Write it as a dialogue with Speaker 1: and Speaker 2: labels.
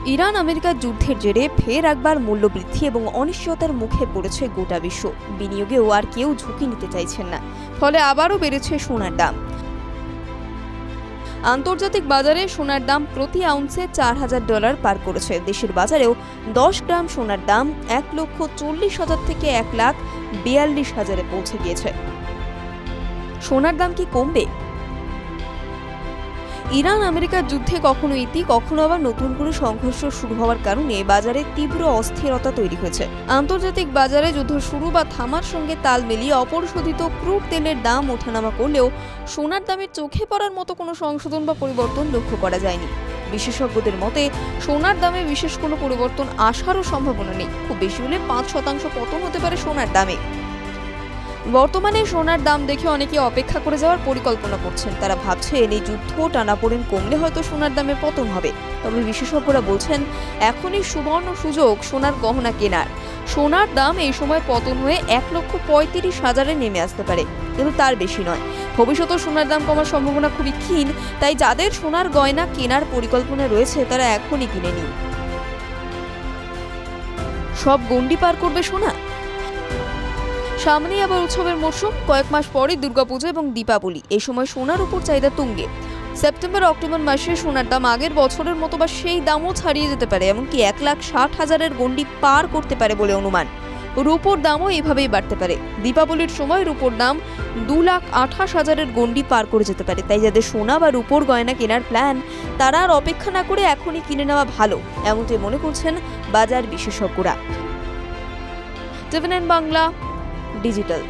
Speaker 1: Iran আমেরিকার যুদ্ধের জেরে ফের একবার মূল্যবৃদ্ধি এবং অনিশ্চয়তার মুখে পড়েছে গোটা বিশ্ব। বিনিয়োগেও আর কেউ ঝুঁকি নিতে চাইছেন না, ফলে আবারও বেড়েছে সোনার দাম। আন্তর্জাতিক বাজারে সোনার দাম প্রতি আউন্সে $4,000 পার করেছে। দেশের বাজারেও 10 গ্রাম সোনার দাম 1,40,000 থেকে 1,42,000-এ পৌঁছে গিয়েছে। সোনার দাম কি কমবে? ইরান আমেরিকার যুদ্ধে কখনো ইতি, কখনো আবার নতুন করে সংঘর্ষ শুরু হওয়ার কারণে বাজারে তীব্র অস্থিরতা তৈরি হয়েছে। আন্তর্জাতিক বাজারে যুদ্ধ শুরু বা থামার সঙ্গে তাল মিলিয়ে অপরিশোধিত ক্রুড তেলের দাম ওঠানামা করলেও সোনার দামের চোখে পড়ার মতো কোনো সংশোধন বা পরিবর্তন লক্ষ্য করা যায়নি। বিশেষজ্ঞদের মতে সোনার দামে বিশেষ কোনো পরিবর্তন আসারও সম্ভাবনা নেই। খুব বেশি হলে 5% পতন হতে পারে সোনার দামে। বর্তমানে সোনার দাম দেখে অনেকে অপেক্ষা করে যাওয়ার পরিকল্পনা করছেন। তারা ভাবছেন এই যুদ্ধ টানাপোড়েন কমলে হয়তো সোনার দামে পতন হবে। তবে বিশেষজ্ঞরা বলছেন এখনই সুবর্ণ সুযোগ সোনার গহনা কেনার। সোনার দাম এই সময় পতন হয়ে 1,35,000-এ নেমে আসতে পারে, কিন্তু তার বেশি নয়। ভবিষ্যতে সোনার দাম কমার সম্ভাবনা খুবই ক্ষীণ। তাই যাদের সোনার গয়না কেনার পরিকল্পনা রয়েছে তারা এখনই কিনে নিন। সব গণ্ডি পার করবে সোনা? সামনেই আবার উৎসবের মরশুম। কয়েক মাস পরে দুর্গাপূজা এবং দীপাবলি। এই সময় সোনার উপর চাহিদা তুঙ্গে। সেপ্টেম্বর অক্টোবর মাসে সোনার দাম আগের বছরের মতো বা সেই দামও ছাড়িয়ে যেতে পারে, এমনকি 1,60,000-এর গণ্ডি পার করতে পারে বলে অনুমান। রূপোর দামও এইভাবেই বাড়তে পারে। দীপাবলির সময় রূপোর দাম 2,28,000-এর গণ্ডি পার করে যেতে পারে। তাই যাদের সোনা বা রূপোর গয়না কেনার প্ল্যান, তারা আর অপেক্ষা না করে এখনই কিনে নেওয়া ভালো, এমনটাই মনে করছেন বাজার বিশেষজ্ঞরা। 7 বাংলা ডিজিটাল।